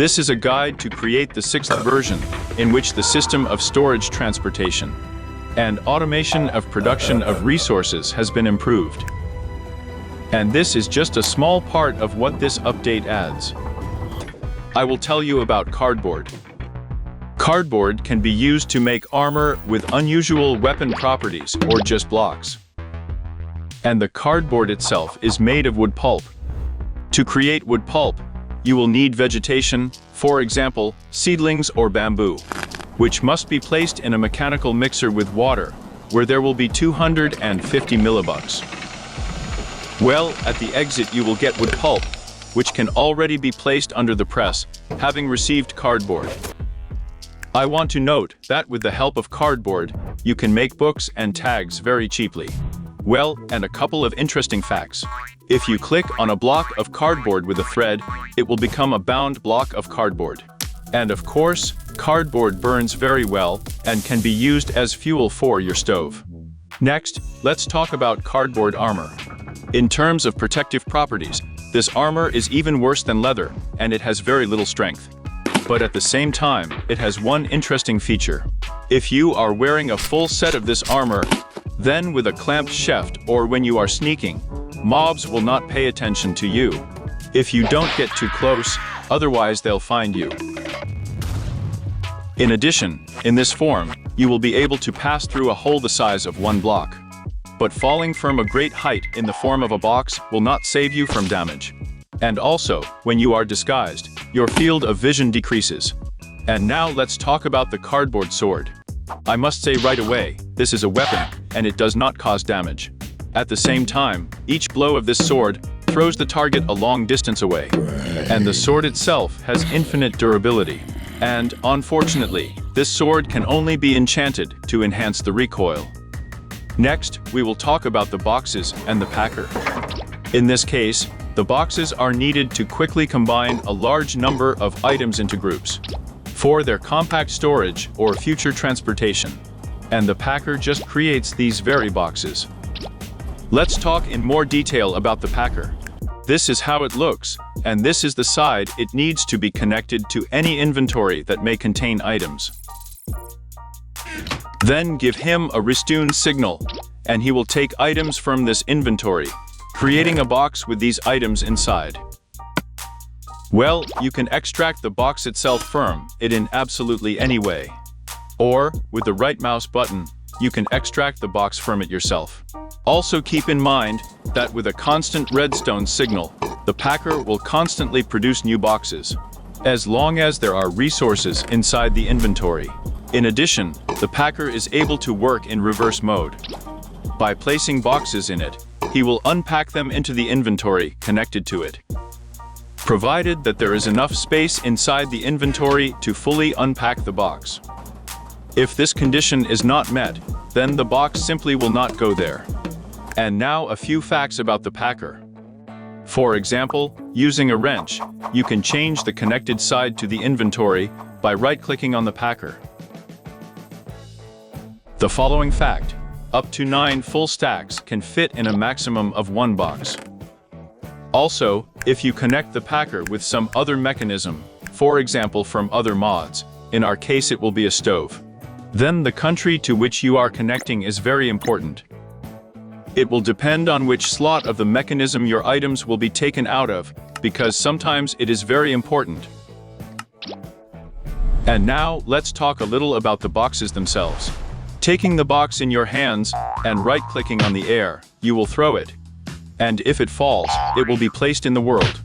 This is a guide to create the 6th version, in which the system of storage transportation and automation of production of resources has been improved. And this is just a small part of what this update adds. I will tell you about cardboard. Cardboard can be used to make armor with unusual weapon properties or just blocks. And the cardboard itself is made of wood pulp. To create wood pulp, you will need vegetation, for example, seedlings or bamboo, which must be placed in a mechanical mixer with water, where there will be 250 millibucks. Well, at the exit you will get wood pulp, which can already be placed under the press, having received cardboard. I want to note that with the help of cardboard, you can make books and tags very cheaply. Well, and a couple of interesting facts. If you click on a block of cardboard with a thread, it will become a bound block of cardboard. And of course, cardboard burns very well and can be used as fuel for your stove. Next, let's talk about cardboard armor. In terms of protective properties, this armor is even worse than leather, and it has very little strength. But at the same time, it has one interesting feature. If you are wearing a full set of this armor, then with a clamped shaft or when you are sneaking, mobs will not pay attention to you. If you don't get too close, otherwise they'll find you. In addition, in this form, you will be able to pass through a hole the size of one block. But falling from a great height in the form of a box will not save you from damage. And also, when you are disguised, your field of vision decreases. And now let's talk about the cardboard sword. I must say right away, this is a weapon, and it does not cause damage. At the same time, each blow of this sword throws the target a long distance away. And the sword itself has infinite durability. And, unfortunately, this sword can only be enchanted to enhance the recoil. Next, we will talk about the boxes and the packer. In this case, the boxes are needed to quickly combine a large number of items into groups for their compact storage or future transportation. And the packer just creates these very boxes. Let's talk in more detail about the packer. This is how it looks, and this is the side it needs to be connected to any inventory that may contain items. Then give him a Redstone signal, and he will take items from this inventory, creating a box with these items inside. Well, you can extract the box itself from it in absolutely any way. Or, with the right mouse button, you can extract the box from it yourself. Also keep in mind that with a constant redstone signal, the packer will constantly produce new boxes, as long as there are resources inside the inventory. In addition, the packer is able to work in reverse mode. By placing boxes in it, he will unpack them into the inventory connected to it, provided that there is enough space inside the inventory to fully unpack the box. If this condition is not met, then the box simply will not go there. And now a few facts about the packer. For example, using a wrench, you can change the connected side to the inventory by right-clicking on the packer. The following fact: up to 9 full stacks can fit in a maximum of 1 box. Also, if you connect the packer with some other mechanism, for example from other mods, in our case it will be a stove, then the country to which you are connecting is very important. It will depend on which slot of the mechanism your items will be taken out of, because sometimes it is very important. And now, let's talk a little about the boxes themselves. Taking the box in your hands and right-clicking on the air, you will throw it. And if it falls, it will be placed in the world.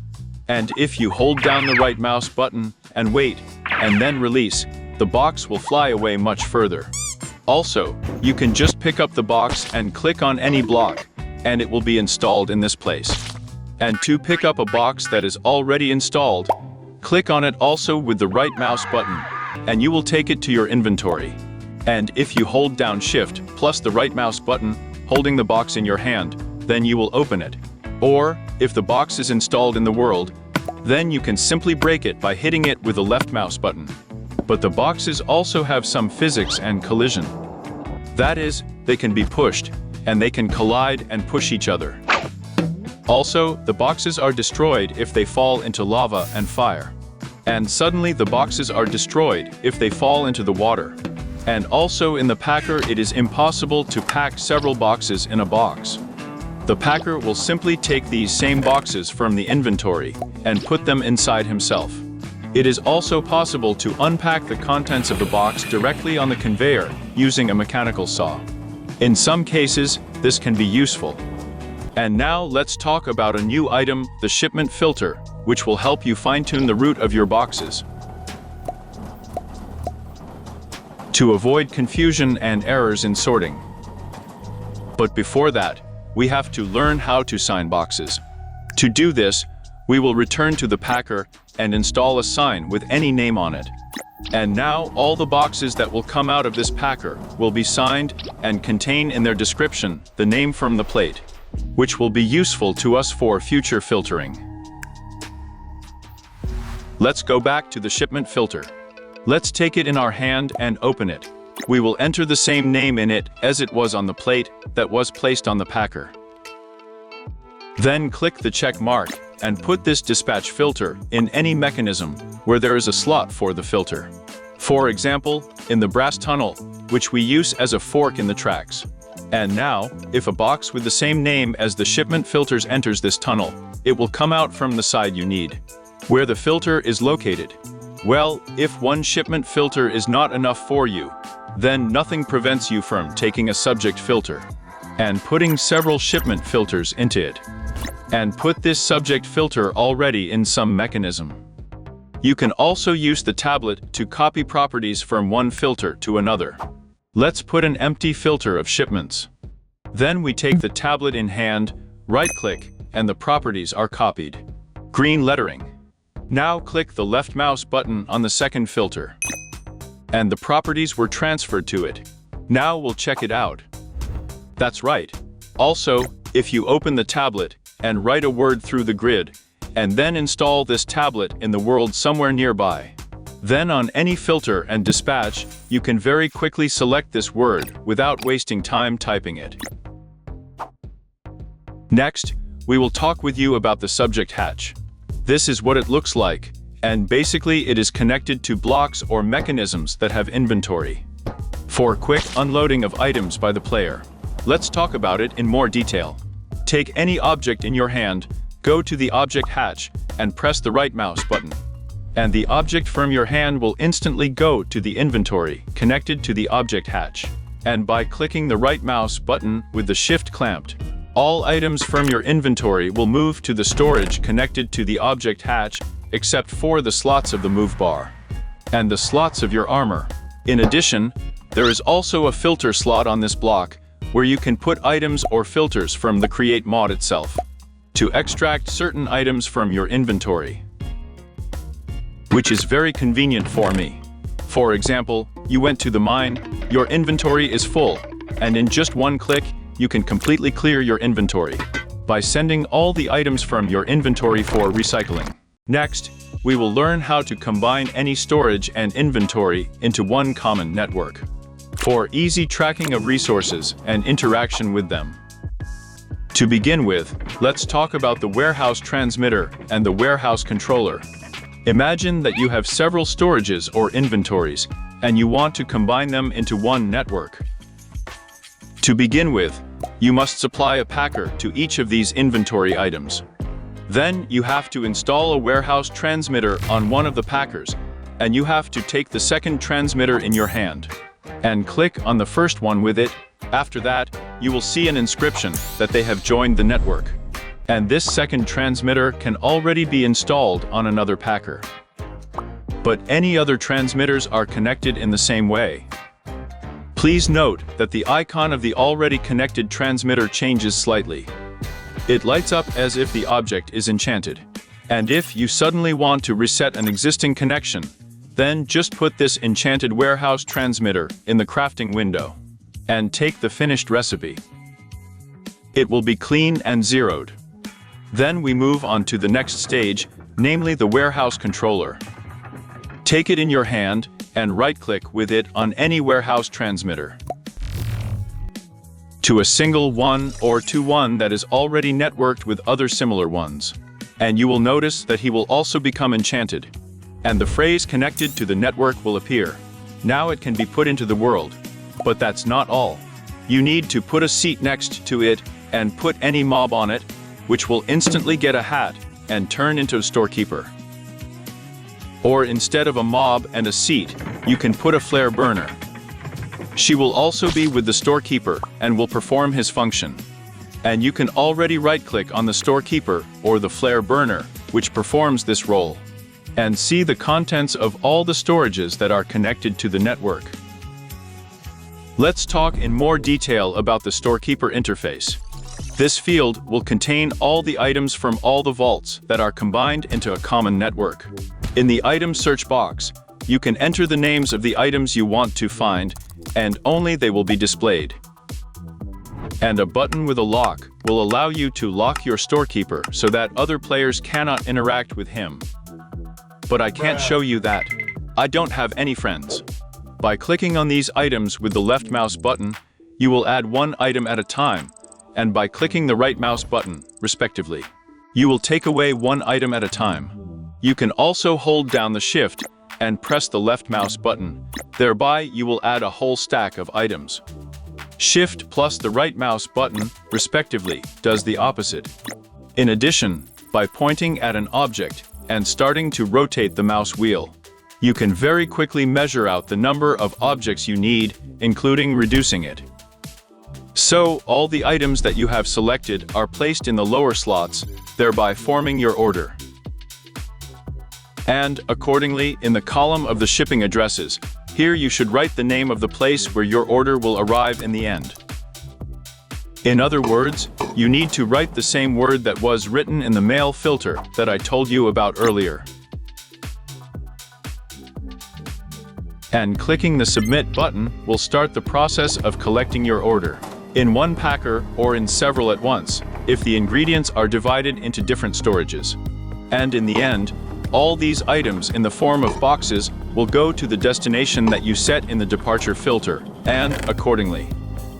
And if you hold down the right mouse button and wait, and then release, the box will fly away much further. Also, you can just pick up the box and click on any block, and it will be installed in this place. And to pick up a box that is already installed, click on it also with the right mouse button, and you will take it to your inventory. And if you hold down Shift plus the right mouse button, holding the box in your hand, then you will open it. Or, if the box is installed in the world, then you can simply break it by hitting it with the left mouse button. But the boxes also have some physics and collision. That is, they can be pushed, and they can collide and push each other. Also, the boxes are destroyed if they fall into lava and fire. And suddenly the boxes are destroyed if they fall into the water. And also in the packer it is impossible to pack several boxes in a box. The packer will simply take these same boxes from the inventory and put them inside himself. It is also possible to unpack the contents of the box directly on the conveyor using a mechanical saw. In some cases, this can be useful. And now let's talk about a new item, the shipment filter, which will help you fine-tune the route of your boxes. To avoid confusion and errors in sorting. But before that, we have to learn how to sign boxes. To do this, we will return to the packer and install a sign with any name on it. And now all the boxes that will come out of this packer will be signed and contain in their description the name from the plate, which will be useful to us for future filtering. Let's go back to the shipment filter. Let's take it in our hand and open it. We will enter the same name in it as it was on the plate that was placed on the packer. Then click the check mark and put this dispatch filter in any mechanism where there is a slot for the filter. For example, in the brass tunnel, which we use as a fork in the tracks. And now, if a box with the same name as the shipment filters enters this tunnel, it will come out from the side you need. Where the filter is located. Well, if one shipment filter is not enough for you, then nothing prevents you from taking a subject filter and putting several shipment filters into it. And put this subject filter already in some mechanism. You can also use the tablet to copy properties from one filter to another. Let's put an empty filter of shipments. Then we take the tablet in hand, right-click, and the properties are copied. Green lettering. Now click the left mouse button on the second filter. And the properties were transferred to it. Now we'll check it out. That's right. Also, if you open the tablet and write a word through the grid, and then install this tablet in the world somewhere nearby, then on any filter and dispatch, you can very quickly select this word without wasting time typing it. Next, we will talk with you about the subject hatch. This is what it looks like, and basically it is connected to blocks or mechanisms that have inventory. For quick unloading of items by the player, let's talk about it in more detail. Take any object in your hand, go to the object hatch, and press the right mouse button. And the object from your hand will instantly go to the inventory connected to the object hatch. And by clicking the right mouse button with the shift clamped, all items from your inventory will move to the storage connected to the object hatch, except for the slots of the move bar and the slots of your armor. In addition, there is also a filter slot on this block where you can put items or filters from the Create mod itself to extract certain items from your inventory, which is very convenient for me. For example, you went to the mine, your inventory is full, and in just one click, you can completely clear your inventory by sending all the items from your inventory for recycling. Next, we will learn how to combine any storage and inventory into one common network for easy tracking of resources and interaction with them. To begin with, let's talk about the warehouse transmitter and the warehouse controller. Imagine that you have several storages or inventories, and you want to combine them into one network. To begin with, you must supply a packer to each of these inventory items. Then you have to install a warehouse transmitter on one of the packers, and you have to take the second transmitter in your hand and click on the first one with it. After that, you will see an inscription that they have joined the network. And this second transmitter can already be installed on another packer. But any other transmitters are connected in the same way. Please note that the icon of the already connected transmitter changes slightly. It lights up as if the object is enchanted. And if you suddenly want to reset an existing connection, then just put this enchanted warehouse transmitter in the crafting window and take the finished recipe. It will be clean and zeroed. Then we move on to the next stage, namely the warehouse controller. Take it in your hand and right-click with it on any warehouse transmitter to a single one or to one that is already networked with other similar ones. And you will notice that he will also become enchanted. and the phrase connected to the network will appear. Now it can be put into the world. But that's not all. You need to put a seat next to it and put any mob on it, which will instantly get a hat and turn into a storekeeper. Or instead of a mob and a seat, you can put a flare burner. She will also be with the storekeeper and will perform his function. And you can already right-click on the storekeeper or the flare burner, which performs this role, and see the contents of all the storages that are connected to the network. Let's talk in more detail about the storekeeper interface. This field will contain all the items from all the vaults that are combined into a common network. In the item search box, you can enter the names of the items you want to find, and only they will be displayed. And a button with a lock will allow you to lock your storekeeper so that other players cannot interact with him. But I can't show you that. I don't have any friends. By clicking on these items with the left mouse button, you will add one item at a time, and by clicking the right mouse button, respectively, you will take away one item at a time. You can also hold down the shift and press the left mouse button. Thereby, you will add a whole stack of items. Shift plus the right mouse button, respectively, does the opposite. In addition, by pointing at an object and starting to rotate the mouse wheel, you can very quickly measure out the number of objects you need, including reducing it. So, all the items that you have selected are placed in the lower slots, thereby forming your order. And, accordingly, in the column of the shipping addresses, here you should write the name of the place where your order will arrive in the end. In other words, you need to write the same word that was written in the mail filter that I told you about earlier. And clicking the Submit button will start the process of collecting your order, in one packer or in several at once, if the ingredients are divided into different storages. And in the end, all these items in the form of boxes will go to the destination that you set in the departure filter, and, accordingly,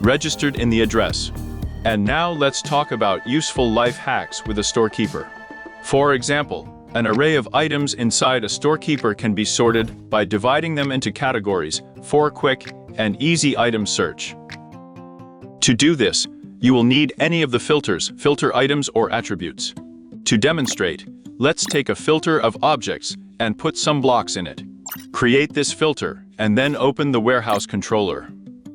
registered in the address. And now let's talk about useful life hacks with a storekeeper. For example, an array of items inside a storekeeper can be sorted by dividing them into categories for quick and easy item search. To do this, you will need any of the filters, filter items or attributes. To demonstrate, let's take a filter of objects and put some blocks in it. Create this filter and then open the warehouse controller.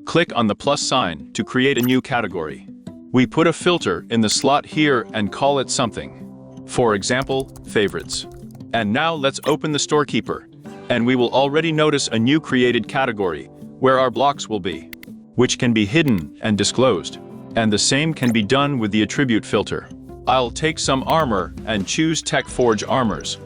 Click on the plus sign to create a new category. We put a filter in the slot here and call it something. For example, favorites. And now let's open the storekeeper, and we will already notice a new created category where our blocks will be, which can be hidden and disclosed. And the same can be done with the attribute filter. I'll take some armor and choose Tech Forge armors.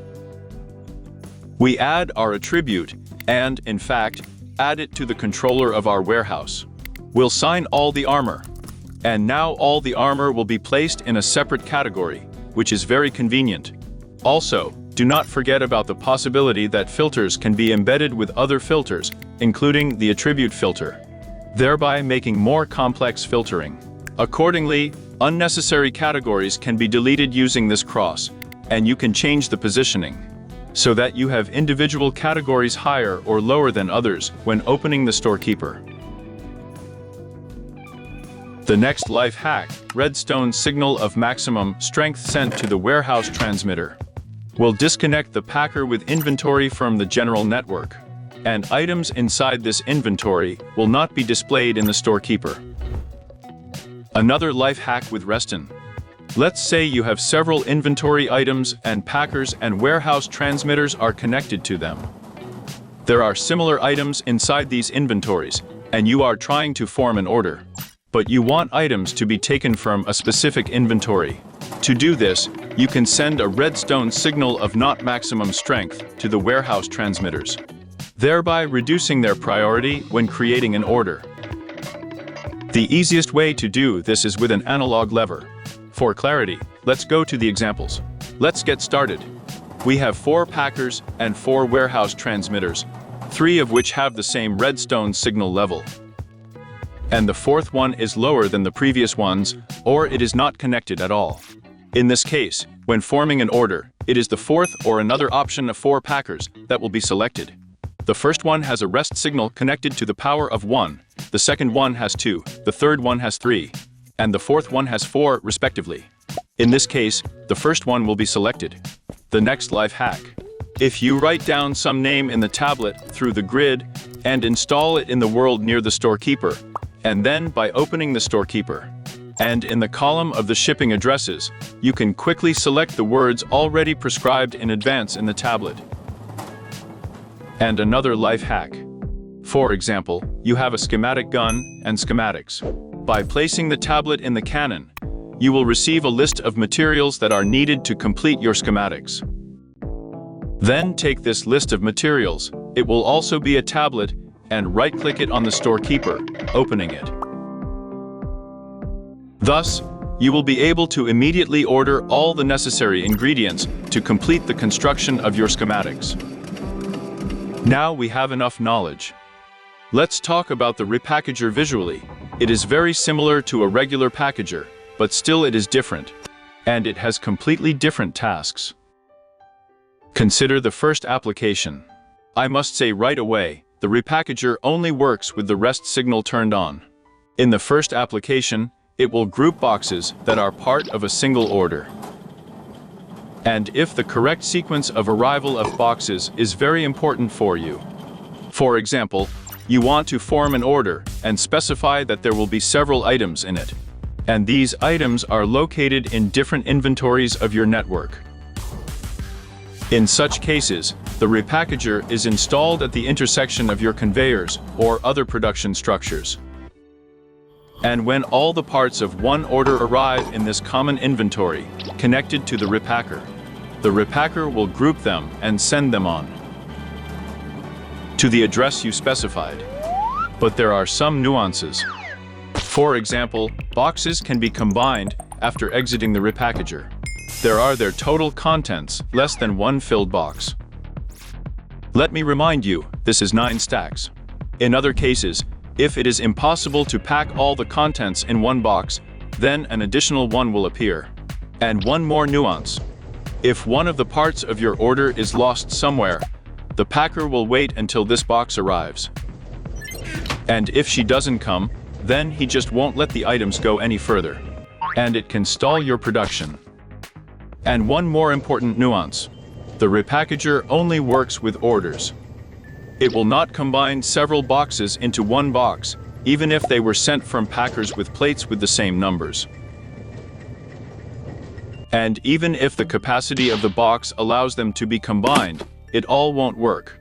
We add our attribute and, in fact, add it to the controller of our warehouse. We'll sign all the armor. And now all the armor will be placed in a separate category, which is very convenient. Also, do not forget about the possibility that filters can be embedded with other filters, including the attribute filter, thereby making more complex filtering. Accordingly, unnecessary categories can be deleted using this cross, and you can change the positioning, so that you have individual categories higher or lower than others when opening the storekeeper. The next life hack, Redstone signal of maximum strength sent to the warehouse transmitter, will disconnect the packer with inventory from the general network, and items inside this inventory will not be displayed in the storekeeper. Another life hack with Redstone. Let's say you have several inventory items and packers and warehouse transmitters are connected to them. There are similar items inside these inventories, and you are trying to form an order. But you want items to be taken from a specific inventory. To do this, you can send a Redstone signal of not maximum strength to the warehouse transmitters, thereby reducing their priority when creating an order. The easiest way to do this is with an analog lever. For clarity, let's go to the examples. Let's get started. We have 4 packers and 4 warehouse transmitters, 3 of which have the same Redstone signal level. And the 4th one is lower than the previous ones, or it is not connected at all. In this case, when forming an order, it is the fourth or another option of 4 packers that will be selected. The first one has a rest signal connected to the power of 1, the second one has 2, the third one has 3, and the fourth one has 4, respectively. In this case, the first one will be selected. The next life hack. If you write down some name in the tablet through the grid and install it in the world near the storekeeper, and then by opening the storekeeper, and in the column of the shipping addresses, you can quickly select the words already prescribed in advance in the tablet. And another life hack. For example, you have a schematic gun and schematics. By placing the tablet in the cannon, you will receive a list of materials that are needed to complete your schematics. Then take this list of materials, it will also be a tablet, and right-click it on the storekeeper, opening it. Thus, you will be able to immediately order all the necessary ingredients to complete the construction of your schematics. Now we have enough knowledge. Let's talk about the Repackager visually. It is very similar to a regular packager, but still it is different, and it has completely different tasks. Consider the first application. I must say right away, the Repackager only works with the rest signal turned on. In the first application, it will group boxes that are part of a single order. And if the correct sequence of arrival of boxes is very important for you. For example, you want to form an order and specify that there will be several items in it. And these items are located in different inventories of your network. In such cases, the Repackager is installed at the intersection of your conveyors or other production structures. And when all the parts of one order arrive in this common inventory, connected to the repacker, the repacker will group them and send them on to the address you specified. But there are some nuances. For example, boxes can be combined after exiting the Repackager. There are their total contents less than 1 filled box. Let me remind you, this is 9 stacks. In other cases, if it is impossible to pack all the contents in one box, then an additional one will appear. And one more nuance. If one of the parts of your order is lost somewhere, the packer will wait until this box arrives. And if she doesn't come, then he just won't let the items go any further. And it can stall your production. And one more important nuance. The Repackager only works with orders. It will not combine several boxes into one box, even if they were sent from packers with plates with the same numbers. And even if the capacity of the box allows them to be combined, it all won't work.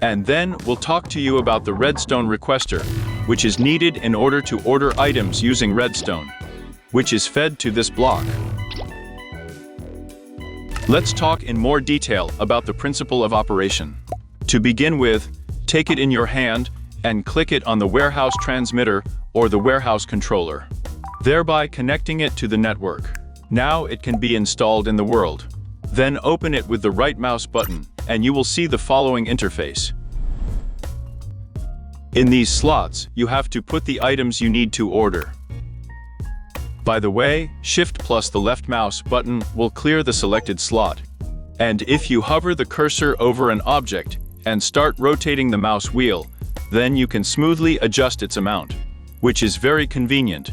And then we'll talk to you about the Redstone requestor, which is needed in order to order items using Redstone, which is fed to this block. Let's talk in more detail about the principle of operation. To begin with, take it in your hand and click it on the warehouse transmitter or the warehouse controller, thereby connecting it to the network. Now it can be installed in the world. Then open it with the right mouse button and you will see the following interface. In these slots, you have to put the items you need to order. By the way, Shift plus the left mouse button will clear the selected slot. And if you hover the cursor over an object and start rotating the mouse wheel, then you can smoothly adjust its amount, which is very convenient.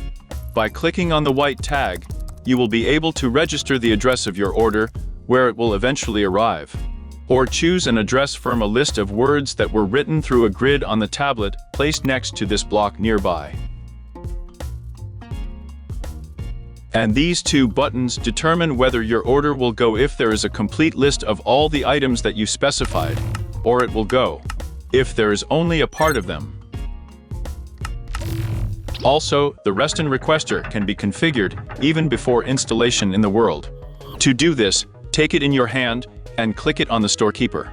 By clicking on the white tag, you will be able to register the address of your order, where it will eventually arrive. Or choose an address from a list of words that were written through a grid on the tablet placed next to this block nearby. And these two buttons determine whether your order will go if there is a complete list of all the items that you specified, or it will go if there is only a part of them. Also, the Redstone requestor can be configured even before installation in the world. To do this, take it in your hand and click it on the storekeeper.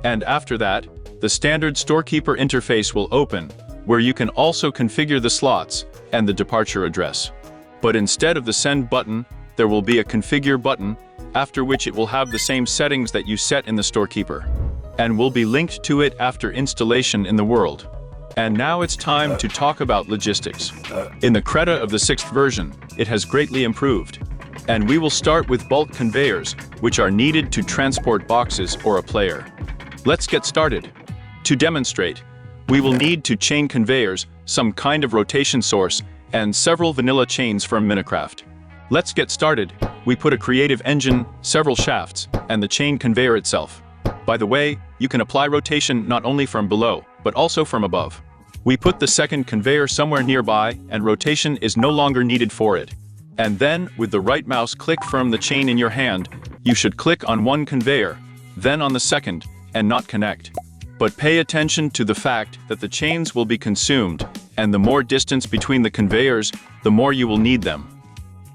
And after that, the standard storekeeper interface will open, where you can also configure the slots and the departure address. But instead of the send button, there will be a configure button, after which it will have the same settings that you set in the storekeeper, and will be linked to it after installation in the world. And now it's time to talk about logistics. In the Creta of the 6th version, it has greatly improved. And we will start with bulk conveyors, which are needed to transport boxes or a player. Let's get started. To demonstrate, we will need 2 chain conveyors, some kind of rotation source, and several vanilla chains from Minecraft. Let's get started. We put a creative engine, several shafts, and the chain conveyor itself. By the way, you can apply rotation not only from below, but also from above. We put the second conveyor somewhere nearby, and rotation is no longer needed for it. And then, with the right mouse click from the chain in your hand, you should click on one conveyor, then on the second, and not connect. But pay attention to the fact that the chains will be consumed, and the more distance between the conveyors, the more you will need them.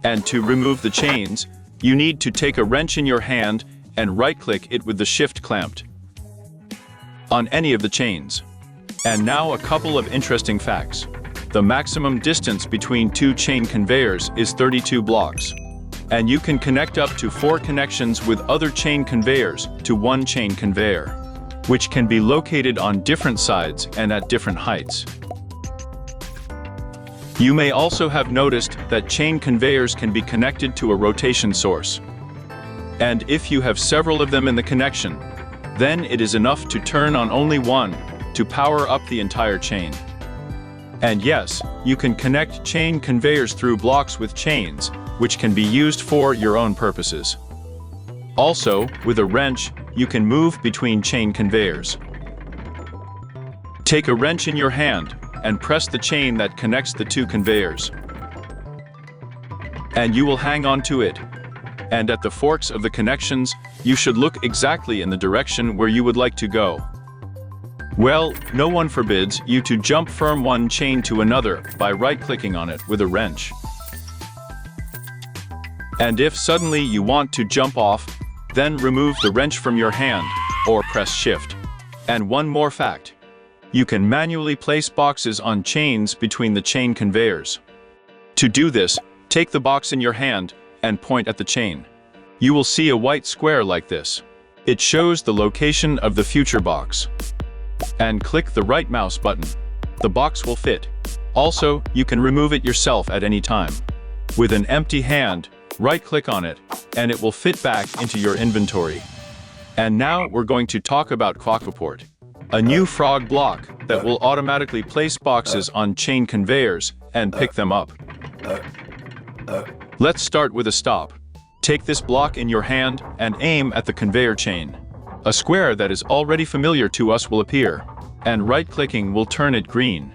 And to remove the chains, you need to take a wrench in your hand and right-click it with the shift clamped on any of the chains. And now a couple of interesting facts. The maximum distance between 2 chain conveyors is 32 blocks. And you can connect up to 4 connections with other chain conveyors to one chain conveyor, which can be located on different sides and at different heights. You may also have noticed that chain conveyors can be connected to a rotation source. And if you have several of them in the connection, then it is enough to turn on only one to power up the entire chain. And yes, you can connect chain conveyors through blocks with chains, which can be used for your own purposes. Also, with a wrench, you can move between chain conveyors. Take a wrench in your hand and press the chain that connects the 2 conveyors. And you will hang on to it. And at the forks of the connections, you should look exactly in the direction where you would like to go. Well, no one forbids you to jump from one chain to another by right-clicking on it with a wrench. And if suddenly you want to jump off, then remove the wrench from your hand, or press shift. And one more fact. You can manually place boxes on chains between the chain conveyors. To do this, take the box in your hand and point at the chain. You will see a white square like this. It shows the location of the future box. And click the right mouse button. The box will fit. Also, you can remove it yourself at any time. With an empty hand, right-click on it, and it will fit back into your inventory. And now we're going to talk about Quakaport, a new frog block that will automatically place boxes on chain conveyors and pick them up. Let's start with a stop. Take this block in your hand and aim at the conveyor chain. A square that is already familiar to us will appear, and right-clicking will turn it green.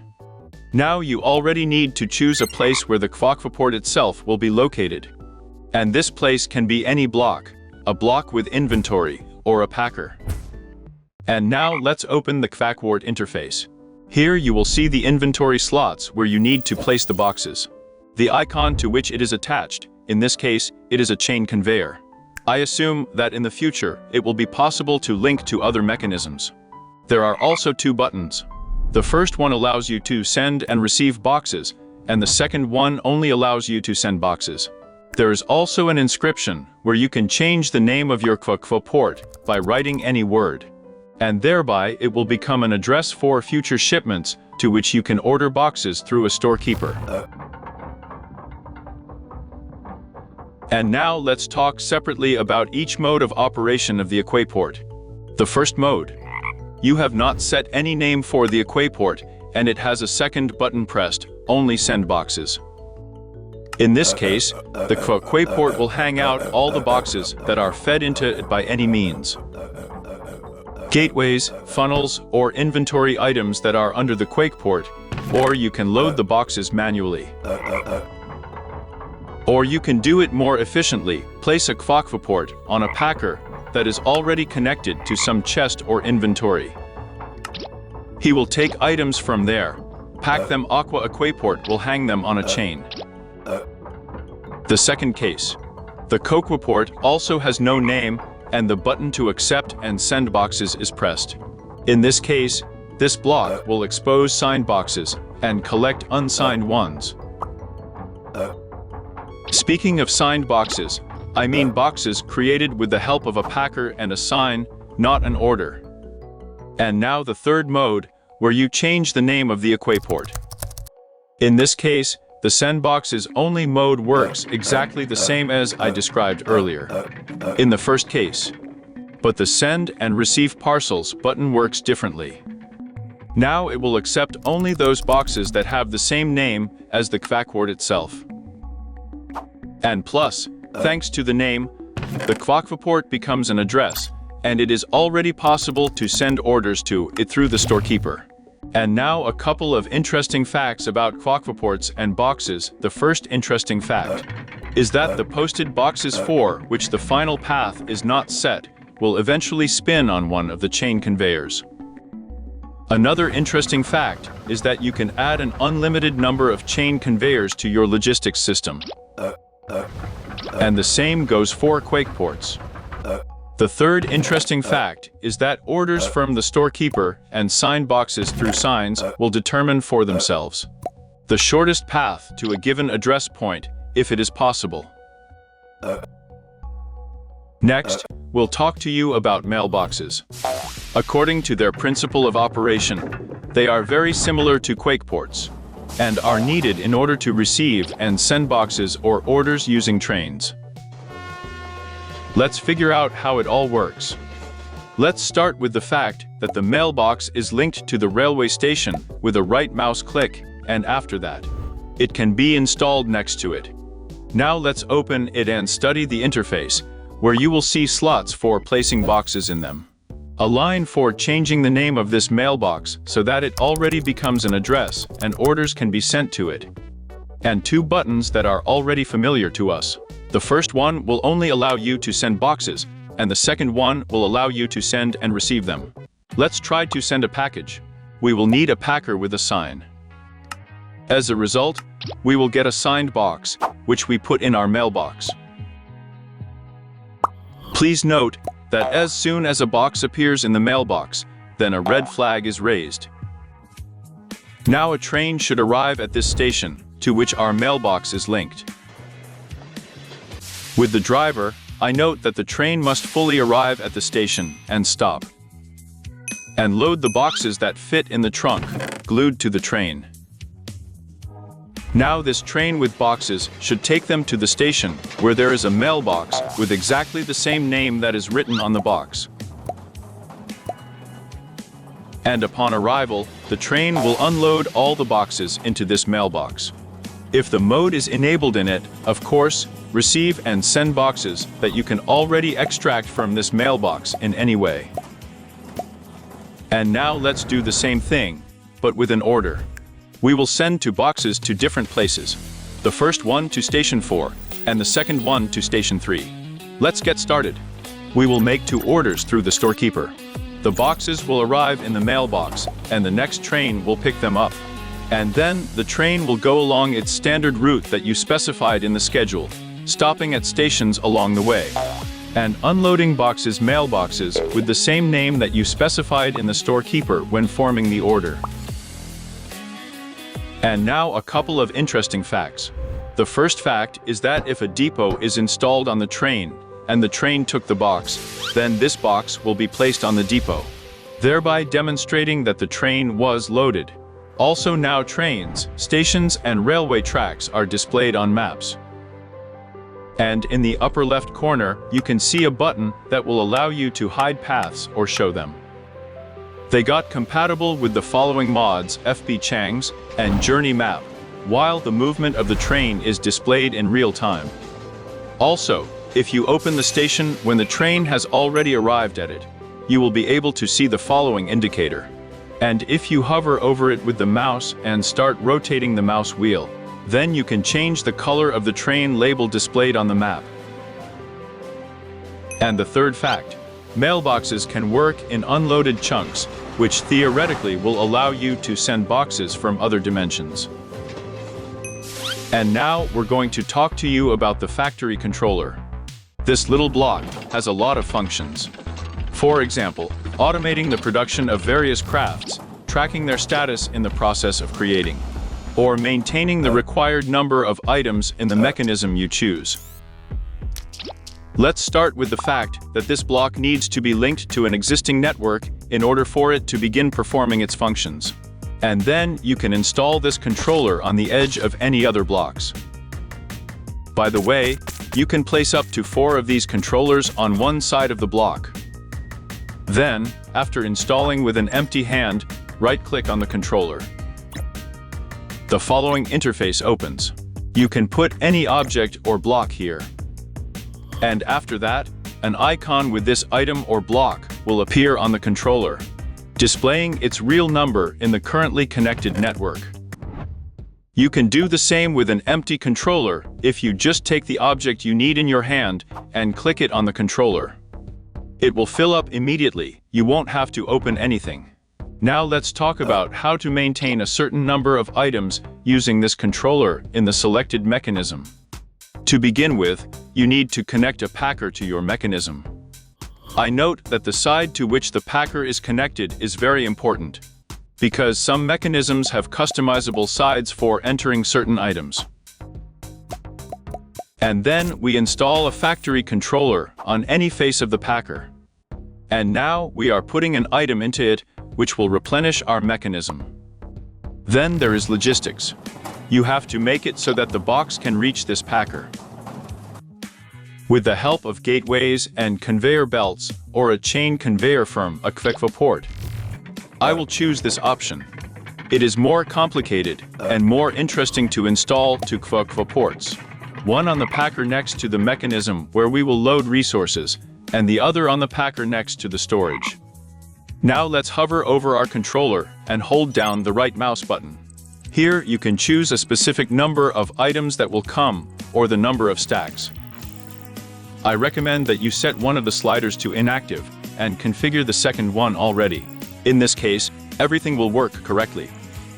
Now you already need to choose a place where the Quakaport itself will be located. And this place can be any block, a block with inventory, or a packer. And now let's open the Quakaport interface. Here you will see the inventory slots where you need to place the boxes. The icon to which it is attached, in this case, it is a chain conveyor. I assume that in the future, it will be possible to link to other mechanisms. There are also 2 buttons. The first one allows you to send and receive boxes, and the second one only allows you to send boxes. There is also an inscription where you can change the name of your Quakaport by writing any word. And thereby it will become an address for future shipments to which you can order boxes through a storekeeper. And now let's talk separately about each mode of operation of the Quakaport. The first mode. You have not set any name for the Quakaport, and it has a second button pressed, only send boxes. In this case, the Quakaport will hang out all the boxes that are fed into it by any means. Gateways, funnels, or inventory items that are under the Quakaport, or you can load the boxes manually. Or you can do it more efficiently, place a Quakaport on a packer that is already connected to some chest or inventory. He will take items from there, pack them. A Quakaport will hang them on a chain. The second case. The Quakaport also has no name, and the button to accept and send boxes is pressed. In this case, this block will expose signed boxes and collect unsigned ones. Speaking of signed boxes, I mean boxes created with the help of a packer and a sign, not an order. And now the third mode, where you change the name of the Quakaport. In this case, the sendbox's only mode works exactly the same as I described earlier in the first case. But the Send and Receive Parcels button works differently. Now it will accept only those boxes that have the same name as the Quakaport itself. And plus, thanks to the name, the Quakaport becomes an address, and it is already possible to send orders to it through the storekeeper. And now a couple of interesting facts about Quakaports and boxes. The first interesting fact is that the posted boxes for which the final path is not set will eventually spin on one of the chain conveyors. Another interesting fact is that you can add an unlimited number of chain conveyors to your logistics system. And the same goes for Quakeports. The third interesting fact is that orders from the storekeeper and signed boxes through signs will determine for themselves the shortest path to a given address point, if it is possible. Next, we'll talk to you about mailboxes. According to their principle of operation, they are very similar to Quakeports and are needed in order to receive and send boxes or orders using trains. Let's figure out how it all works. Let's start with the fact that the mailbox is linked to the railway station with a right mouse click, and after that, it can be installed next to it. Now let's open it and study the interface, where you will see slots for placing boxes in them. A line for changing the name of this mailbox so that it already becomes an address and orders can be sent to it. And two buttons that are already familiar to us. The first one will only allow you to send boxes, and the second one will allow you to send and receive them. Let's try to send a package. We will need a packer with a sign. As a result, we will get a signed box, which we put in our mailbox. Please note that as soon as a box appears in the mailbox, then a red flag is raised. Now a train should arrive at this station, to which our mailbox is linked. With the driver, I note that the train must fully arrive at the station and stop, and load the boxes that fit in the trunk, glued to the train. Now this train with boxes should take them to the station, where there is a mailbox with exactly the same name that is written on the box. And upon arrival, the train will unload all the boxes into this mailbox. If the mode is enabled in it, of course, receive and send boxes that you can already extract from this mailbox in any way. And now let's do the same thing, but with an order. We will send two boxes to different places. The first one to Station 4, and the second one to Station 3. Let's get started. We will make two orders through the storekeeper. The boxes will arrive in the mailbox, and the next train will pick them up. And then, the train will go along its standard route that you specified in the schedule, stopping at stations along the way, and unloading mailboxes with the same name that you specified in the storekeeper when forming the order. And now a couple of interesting facts. The first fact is that if a depot is installed on the train, and the train took the box, then this box will be placed on the depot, thereby demonstrating that the train was loaded. Also now trains, stations, and railway tracks are displayed on maps. And in the upper left corner, you can see a button that will allow you to hide paths or show them. They got compatible with the following mods: FB Changs and Journey Map, while the movement of the train is displayed in real time. Also, if you open the station when the train has already arrived at it, you will be able to see the following indicator. And if you hover over it with the mouse and start rotating the mouse wheel, then you can change the color of the train label displayed on the map. And the third fact: mailboxes can work in unloaded chunks, which theoretically will allow you to send boxes from other dimensions. And now we're going to talk to you about the factory controller. This little block has a lot of functions. For example, automating the production of various crafts, tracking their status in the process of creating, or maintaining the required number of items in the mechanism you choose. Let's start with the fact that this block needs to be linked to an existing network in order for it to begin performing its functions. And then you can install this controller on the edge of any other blocks. By the way, you can place up to 4 of these controllers on one side of the block. Then, after installing with an empty hand, right-click on the controller. The following interface opens. You can put any object or block here. And after that, an icon with this item or block will appear on the controller, displaying its real number in the currently connected network. You can do the same with an empty controller if you just take the object you need in your hand and click it on the controller. It will fill up immediately. You won't have to open anything. Now let's talk about how to maintain a certain number of items using this controller in the selected mechanism. To begin with, you need to connect a packer to your mechanism. I note that the side to which the packer is connected is very important, because some mechanisms have customizable sides for entering certain items. And then we install a factory controller on any face of the packer. And now we are putting an item into it, which will replenish our mechanism. Then there is logistics. You have to make it so that the box can reach this packer. With the help of gateways and conveyor belts or a chain conveyor from a Quakaport. I will choose this option. It is more complicated and more interesting to install 2 Quakaports. One on the packer next to the mechanism where we will load resources, and the other on the packer next to the storage. Now let's hover over our controller and hold down the right mouse button. Here you can choose a specific number of items that will come, or the number of stacks. I recommend that you set one of the sliders to inactive and configure the second one already. In this case, everything will work correctly.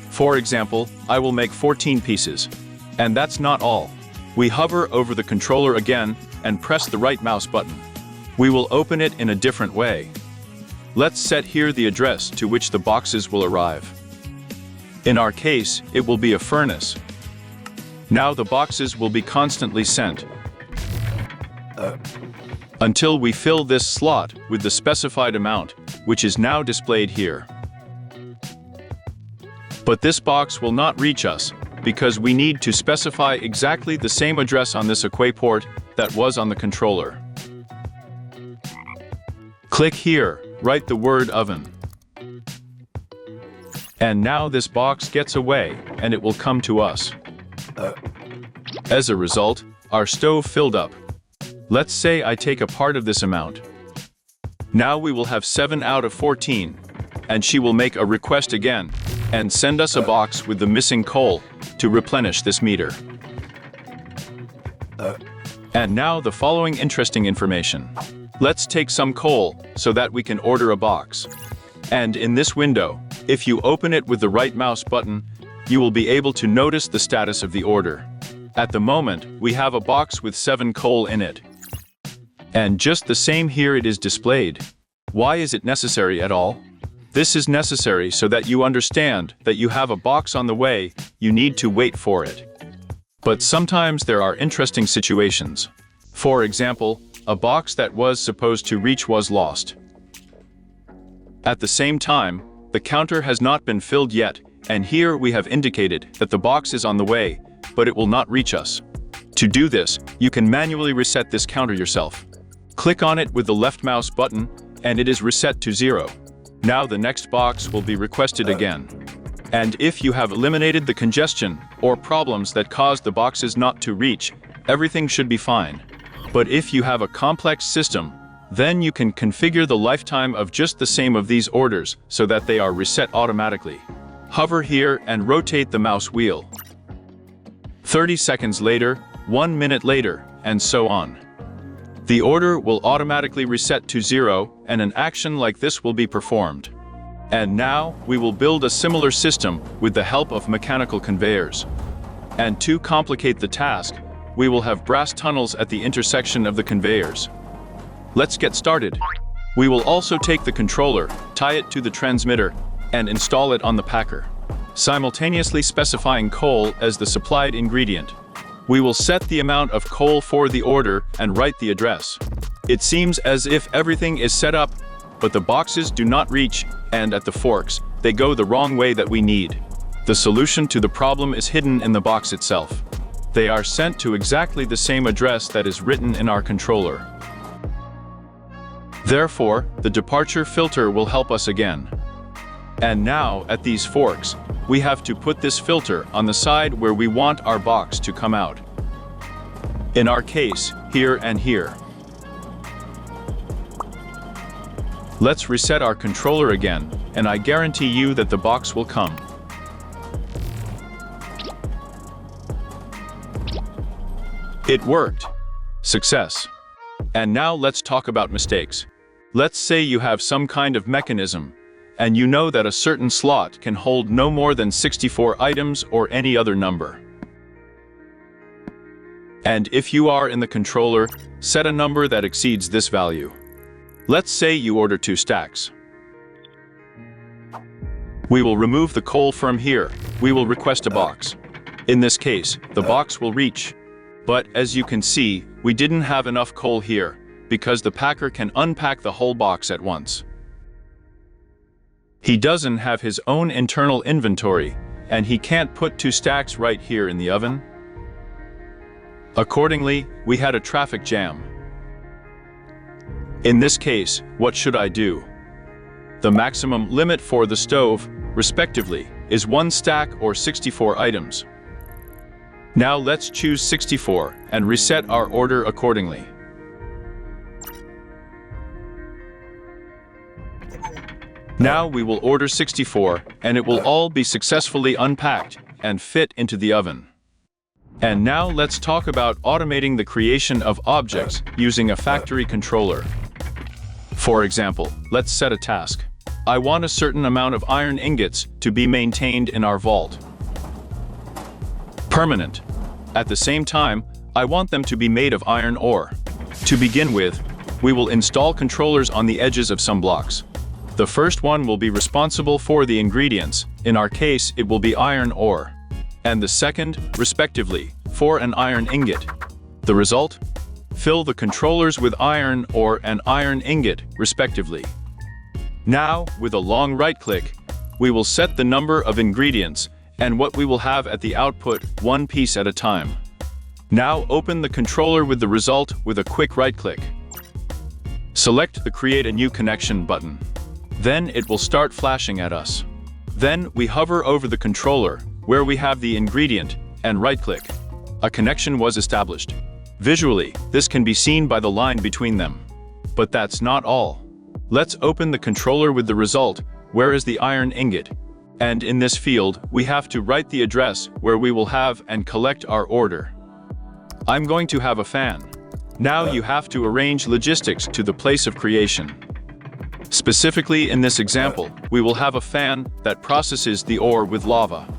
For example, I will make 14 pieces. And that's not all. We hover over the controller again and press the right mouse button. We will open it in a different way. Let's set here the address to which the boxes will arrive. In our case, it will be a furnace. Now the boxes will be constantly sent until we fill this slot with the specified amount, which is now displayed here. But this box will not reach us because we need to specify exactly the same address on this Quakaport that was on the controller. Click here, write the word oven. And now this box gets away and it will come to us. As a result, our stove filled up. Let's say I take a part of this amount. Now we will have 7 out of 14, and she will make a request again and send us a box with the missing coal to replenish this meter. And now the following interesting information. Let's take some coal so that we can order a box. And in this window, if you open it with the right mouse button, you will be able to notice the status of the order. At the moment, we have a box with 7 coal in it. And just the same here it is displayed. Why is it necessary at all? This is necessary so that you understand that you have a box on the way, you need to wait for it. But sometimes there are interesting situations. For example, a box that was supposed to reach was lost. At the same time, the counter has not been filled yet, and here we have indicated that the box is on the way, but it will not reach us. To do this, you can manually reset this counter yourself. Click on it with the left mouse button, and it is reset to 0. Now the next box will be requested again. And if you have eliminated the congestion or problems that cause the boxes not to reach, everything should be fine. But if you have a complex system, then you can configure the lifetime of just the same of these orders so that they are reset automatically. Hover here and rotate the mouse wheel. 30 seconds later, 1 minute later, and so on. The order will automatically reset to 0, and an action like this will be performed. And now, we will build a similar system with the help of mechanical conveyors. And to complicate the task, we will have brass tunnels at the intersection of the conveyors. Let's get started. We will also take the controller, tie it to the transmitter, and install it on the packer, simultaneously specifying coal as the supplied ingredient. We will set the amount of coal for the order and write the address. It seems as if everything is set up, but the boxes do not reach, and at the forks, they go the wrong way that we need. The solution to the problem is hidden in the box itself. They are sent to exactly the same address that is written in our controller. Therefore, the departure filter will help us again. And now, at these forks, we have to put this filter on the side where we want our box to come out. In our case, here and here. Let's reset our controller again, and I guarantee you that the box will come. It worked. Success. And now let's talk about mistakes. Let's say you have some kind of mechanism, and you know that a certain slot can hold no more than 64 items or any other number. And if you are in the controller, set a number that exceeds this value. Let's say you order 2 stacks. We will remove the coal from here. We will request a box. In this case, the box will reach. But as you can see, we didn't have enough coal here, because the packer can unpack the whole box at once. He doesn't have his own internal inventory, and he can't put 2 stacks right here in the oven. Accordingly, we had a traffic jam. In this case, what should I do? The maximum limit for the stove, respectively, is 1 stack or 64 items. Now let's choose 64 and reset our order accordingly. Now we will order 64, and it will all be successfully unpacked and fit into the oven. And now let's talk about automating the creation of objects using a factory controller. For example, let's set a task. I want a certain amount of iron ingots to be maintained in our vault. Permanent. At the same time, I want them to be made of iron ore. To begin with, we will install controllers on the edges of some blocks. The first one will be responsible for the ingredients, in our case it will be iron ore, and the second, respectively, for an iron ingot. The result? Fill the controllers with iron ore and iron ingot, respectively. Now, with a long right-click, we will set the number of ingredients and what we will have at the output, one piece at a time. Now open the controller with the result with a quick right-click. Select the Create a New Connection button. Then it will start flashing at us. Then we hover over the controller, where we have the ingredient, and right-click. A connection was established. Visually, this can be seen by the line between them. But that's not all. Let's open the controller with the result, where is the iron ingot? And in this field, we have to write the address where we will have and collect our order. I'm going to have a fan. Now you have to arrange logistics to the place of creation. Specifically in this example, we will have a fan that processes the ore with lava.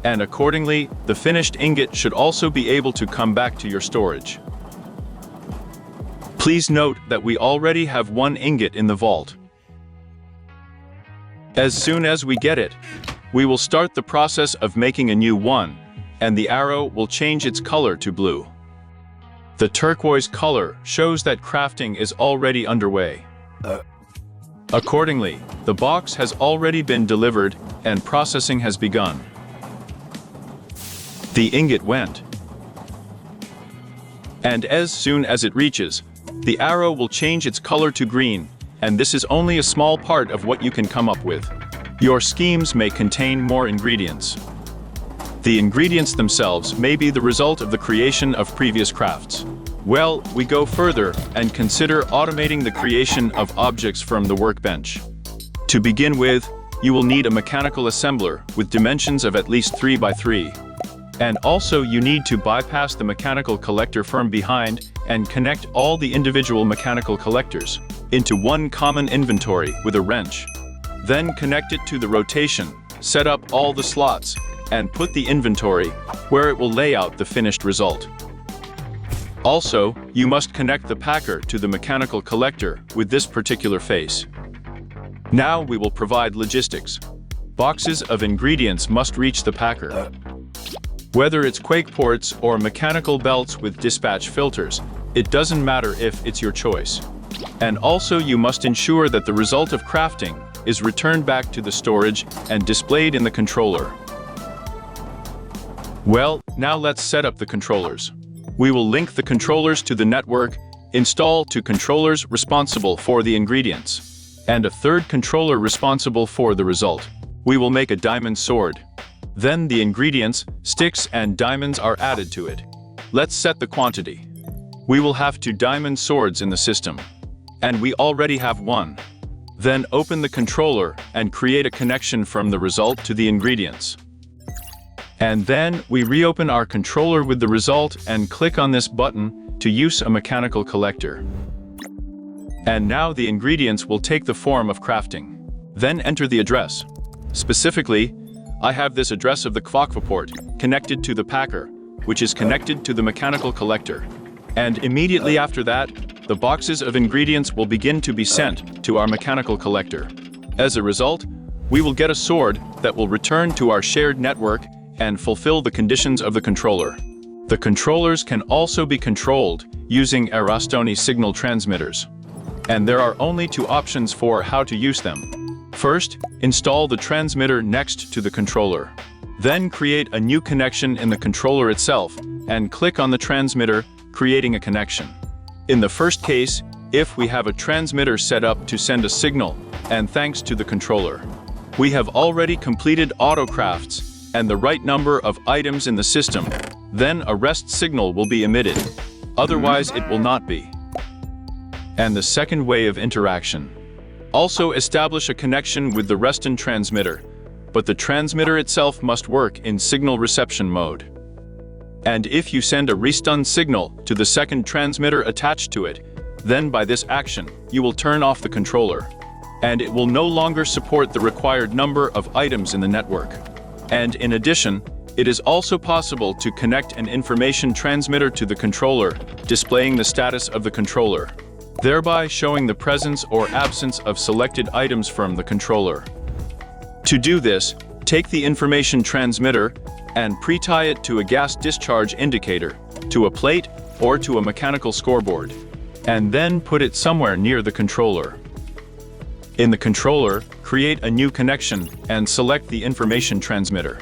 And accordingly, the finished ingot should also be able to come back to your storage. Please note that we already have 1 ingot in the vault. As soon as we get it, we will start the process of making a new one, and the arrow will change its color to blue. The turquoise color shows that crafting is already underway. Accordingly, the box has already been delivered and processing has begun. The ingot went. And as soon as it reaches, the arrow will change its color to green, and this is only a small part of what you can come up with. Your schemes may contain more ingredients. The ingredients themselves may be the result of the creation of previous crafts. Well, we go further and consider automating the creation of objects from the workbench. To begin with, you will need a mechanical assembler with dimensions of at least 3 by 3. And also you need to bypass the mechanical collector from behind and connect all the individual mechanical collectors into one common inventory with a wrench. Then connect it to the rotation, set up all the slots, and put the inventory where it will lay out the finished result. Also, you must connect the packer to the mechanical collector with this particular face. Now we will provide logistics. Boxes of ingredients must reach the packer. Whether it's Quakeports or mechanical belts with dispatch filters, it doesn't matter if it's your choice. And also you must ensure that the result of crafting is returned back to the storage and displayed in the controller. Well, now let's set up the controllers. We will link the controllers to the network, install two controllers responsible for the ingredients, and a third controller responsible for the result. We will make a diamond sword. Then the ingredients, sticks and diamonds are added to it. Let's set the quantity. We will have 2 diamond swords in the system, and we already have 1. Then open the controller and create a connection from the result to the ingredients. And then we reopen our controller with the result and click on this button to use a mechanical collector. And now the ingredients will take the form of crafting. Then enter the address. Specifically, I have this address of the Quakaport connected to the packer, which is connected to the mechanical collector. And immediately after that, the boxes of ingredients will begin to be sent to our mechanical collector. As a result, we will get a sword that will return to our shared network and fulfill the conditions of the controller. The controllers can also be controlled using Redstone signal transmitters. And there are only 2 options for how to use them. First, install the transmitter next to the controller. Then create a new connection in the controller itself and click on the transmitter, creating a connection. In the first case, if we have a transmitter set up to send a signal, and thanks to the controller, we have already completed autocrafts and the right number of items in the system, then a rest signal will be emitted. Otherwise, it will not be. And the second way of interaction. Also establish a connection with the Redstone transmitter, but the transmitter itself must work in signal reception mode. And if you send a restun signal to the second transmitter attached to it, then by this action, you will turn off the controller, and it will no longer support the required number of items in the network. And in addition, it is also possible to connect an information transmitter to the controller, displaying the status of the controller, thereby showing the presence or absence of selected items from the controller. To do this, take the information transmitter and pre-tie it to a gas discharge indicator, to a plate, or to a mechanical scoreboard, and then put it somewhere near the controller. In the controller, create a new connection and select the information transmitter.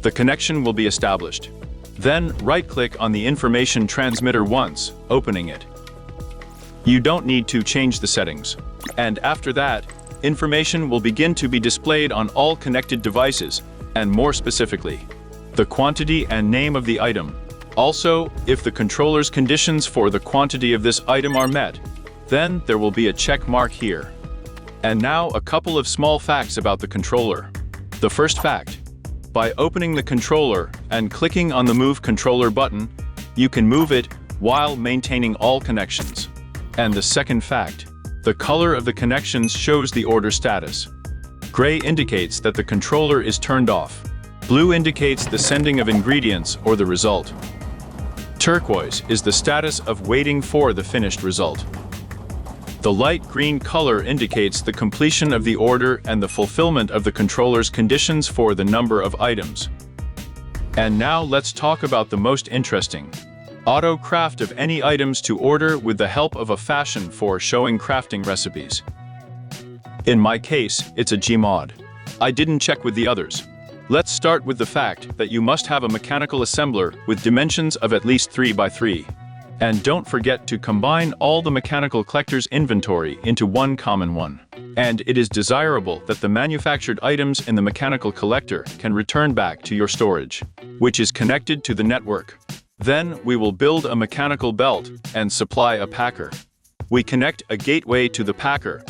The connection will be established. Then right-click on the information transmitter once, opening it. You don't need to change the settings. And after that, information will begin to be displayed on all connected devices, and more specifically, the quantity and name of the item. Also, if the controller's conditions for the quantity of this item are met, then there will be a check mark here. And now a couple of small facts about the controller. The first fact: by opening the controller and clicking on the Move Controller button, you can move it while maintaining all connections. And the second fact: the color of the connections shows the order status. Gray indicates that the controller is turned off. Blue indicates the sending of ingredients or the result. Turquoise is the status of waiting for the finished result. The light green color indicates the completion of the order and the fulfillment of the controller's conditions for the number of items. And now let's talk about the most interesting: auto craft of any items to order with the help of a fashion for showing crafting recipes. In my case, it's a Gmod. I didn't check with the others. Let's start with the fact that you must have a mechanical assembler with dimensions of at least 3 by 3. And don't forget to combine all the mechanical collector's inventory into one common one. And it is desirable that the manufactured items in the mechanical collector can return back to your storage, which is connected to the network. Then we will build a mechanical belt and supply a packer. We connect a gateway to the packer.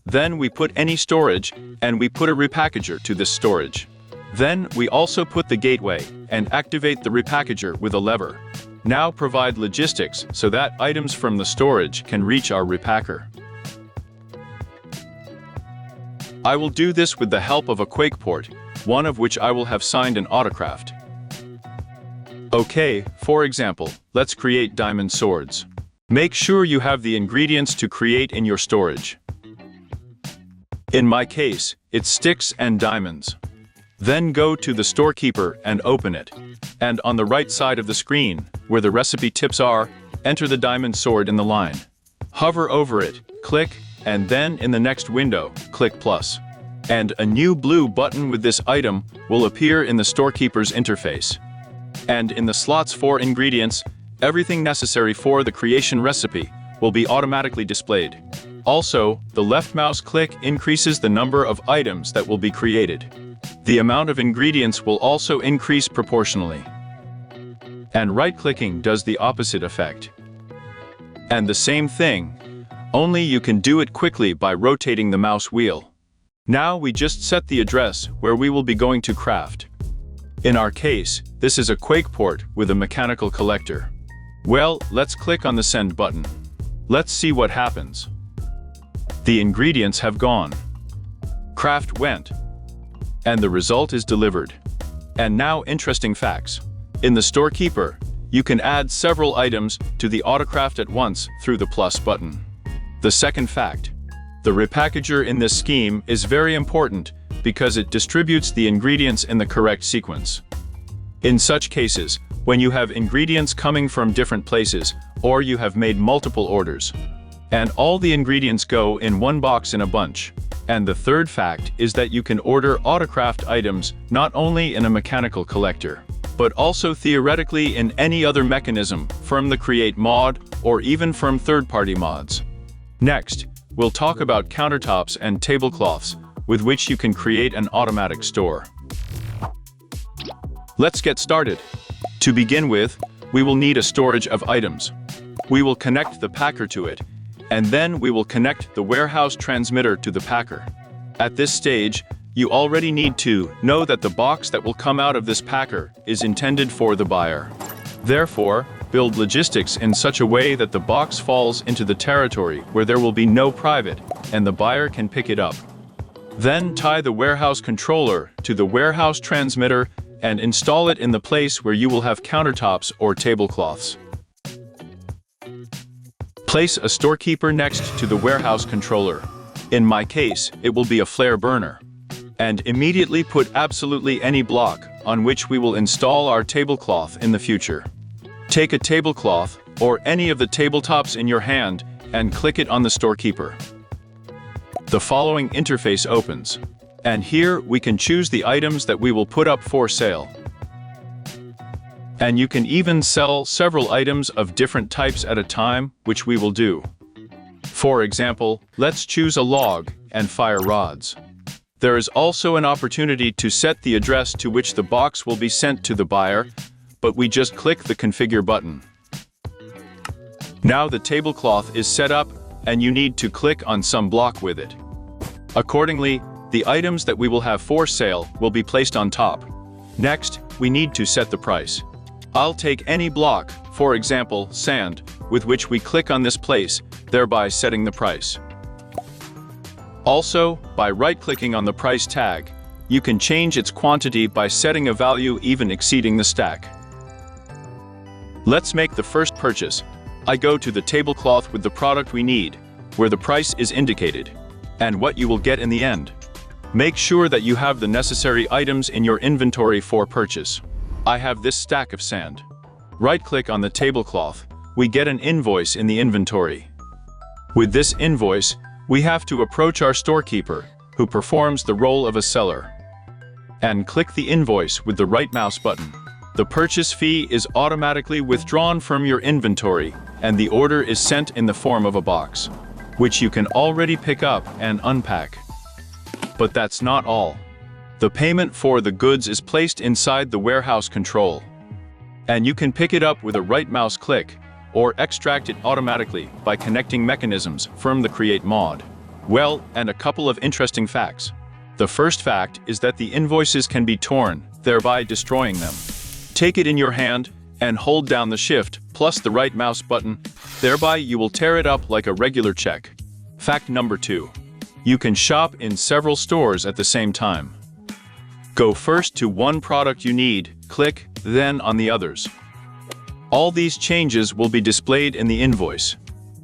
Then we put any storage, and we put a repackager to this storage. Then we also put the gateway and activate the repackager with a lever. Now provide logistics so that items from the storage can reach our repacker. I will do this with the help of a Quakaport, one of which I will have signed an Autocraft. Okay, for example, let's create diamond swords. Make sure you have the ingredients to create in your storage. In my case, it's sticks and diamonds. Then go to the storekeeper and open it. And on the right side of the screen, where the recipe tips are, enter the diamond sword in the line. Hover over it, click, and then in the next window, click plus. And a new blue button with this item will appear in the storekeeper's interface. And in the slots for ingredients, everything necessary for the creation recipe will be automatically displayed. Also, the left mouse click increases the number of items that will be created. The amount of ingredients will also increase proportionally. And right-clicking does the opposite effect. And the same thing, only you can do it quickly by rotating the mouse wheel. Now we just set the address where we will be going to craft. In our case, this is a Quakaport with a mechanical collector. Well, let's click on the send button. Let's see what happens. The ingredients have gone. Craft went. And the result is delivered. And now interesting facts. In the storekeeper, you can add several items to the Autocraft at once through the plus button. The second fact. The Repackager in this scheme is very important because it distributes the ingredients in the correct sequence. In such cases, when you have ingredients coming from different places, or you have made multiple orders, and all the ingredients go in one box in a bunch. And the third fact is that you can order Autocraft items not only in a mechanical collector, but also theoretically in any other mechanism from the Create mod or even from third-party mods. Next, we'll talk about countertops and tablecloths with which you can create an automatic store. Let's get started. To begin with, we will need a storage of items. We will connect the packer to it, and then we will connect the warehouse transmitter to the packer. At this stage, you already need to know that the box that will come out of this packer is intended for the buyer. Therefore, build logistics in such a way that the box falls into the territory where there will be no private, and the buyer can pick it up. Then tie the warehouse controller to the warehouse transmitter and install it in the place where you will have countertops or tablecloths. Place a storekeeper next to the warehouse controller. In my case, it will be a flare burner. And immediately put absolutely any block on which we will install our tablecloth in the future. Take a tablecloth or any of the tabletops in your hand and click it on the storekeeper. The following interface opens. And here we can choose the items that we will put up for sale. And you can even sell several items of different types at a time, which we will do. For example, let's choose a log and fire rods. There is also an opportunity to set the address to which the box will be sent to the buyer, but we just click the configure button. Now the tablecloth is set up and you need to click on some block with it. Accordingly, the items that we will have for sale will be placed on top. Next, we need to set the price. I'll take any block, for example, sand, with which we click on this place, thereby setting the price. Also, by right-clicking on the price tag, you can change its quantity by setting a value even exceeding the stack. Let's make the first purchase. I go to the tablecloth with the product we need, where the price is indicated, and what you will get in the end. Make sure that you have the necessary items in your inventory for purchase. I have this stack of sand. Right-click on the tablecloth. We get an invoice in the inventory. With this invoice, we have to approach our storekeeper, who performs the role of a seller. And click the invoice with the right mouse button. The purchase fee is automatically withdrawn from your inventory, and the order is sent in the form of a box, which you can already pick up and unpack. But that's not all. The payment for the goods is placed inside the warehouse control. And you can pick it up with a right mouse click, or extract it automatically by connecting mechanisms from the Create mod. Well, and a couple of interesting facts. The first fact is that the invoices can be torn, thereby destroying them. Take it in your hand and hold down the Shift plus the right mouse button, thereby you will tear it up like a regular check. Fact number 2. You can shop in several stores at the same time. Go first to one product you need, click, then on the others. All these changes will be displayed in the invoice.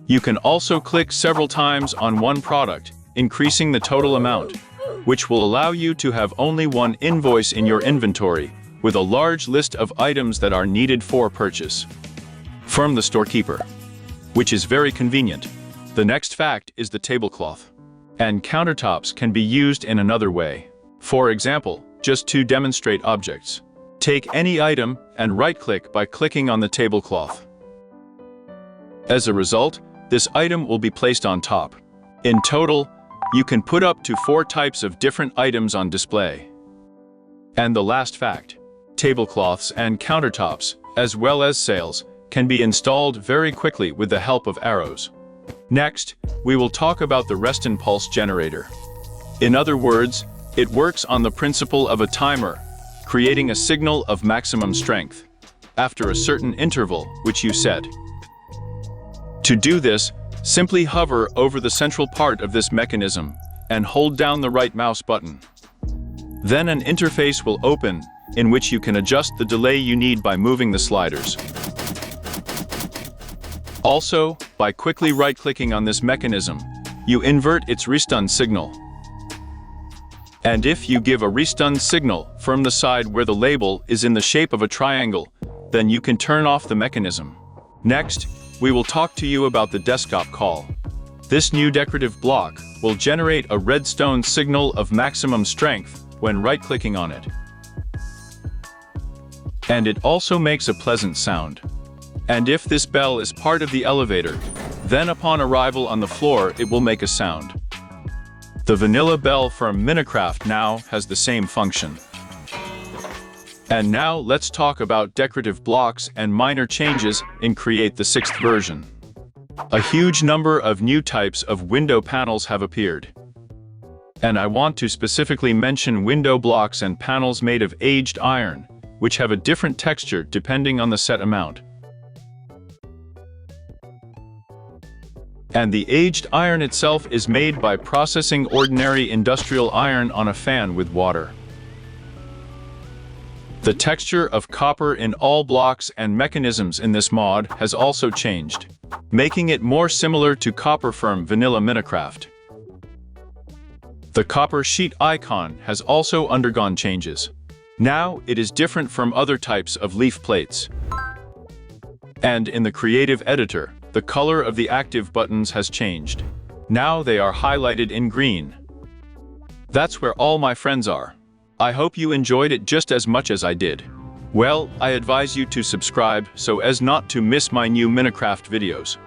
You can also click several times on one product, increasing the total amount, which will allow you to have only one invoice in your inventory, with a large list of items that are needed for purchase from the storekeeper, which is very convenient. The next fact is the tablecloth. And countertops can be used in another way. For example, just to demonstrate objects. Take any item and right-click by clicking on the tablecloth. As a result, this item will be placed on top. In total, you can put up to 4 types of different items on display. And the last fact, tablecloths and countertops, as well as sails, can be installed very quickly with the help of arrows. Next, we will talk about the Redstone pulse generator. In other words, it works on the principle of a timer, creating a signal of maximum strength, after a certain interval which you set. To do this, simply hover over the central part of this mechanism and hold down the right mouse button. Then an interface will open in which you can adjust the delay you need by moving the sliders. Also, by quickly right-clicking on this mechanism, you invert its restun signal. And if you give a restun signal from the side where the label is in the shape of a triangle, then you can turn off the mechanism. Next, we will talk to you about the desktop call. This new decorative block will generate a redstone signal of maximum strength when right-clicking on it. And it also makes a pleasant sound. And if this bell is part of the elevator, then upon arrival on the floor it will make a sound. The vanilla bell from Minecraft now has the same function. And now let's talk about decorative blocks and minor changes in Create the 6th version. A huge number of new types of window panels have appeared. And I want to specifically mention window blocks and panels made of aged iron, which have a different texture depending on the set amount. And the aged iron itself is made by processing ordinary industrial iron on a fan with water. The texture of copper in all blocks and mechanisms in this mod has also changed, making it more similar to copper from vanilla Minecraft. The copper sheet icon has also undergone changes. Now it is different from other types of leaf plates. And in the creative editor, the color of the active buttons has changed. Now they are highlighted in green. That's where all my friends are. I hope you enjoyed it just as much as I did. Well, I advise you to subscribe so as not to miss my new Minecraft videos.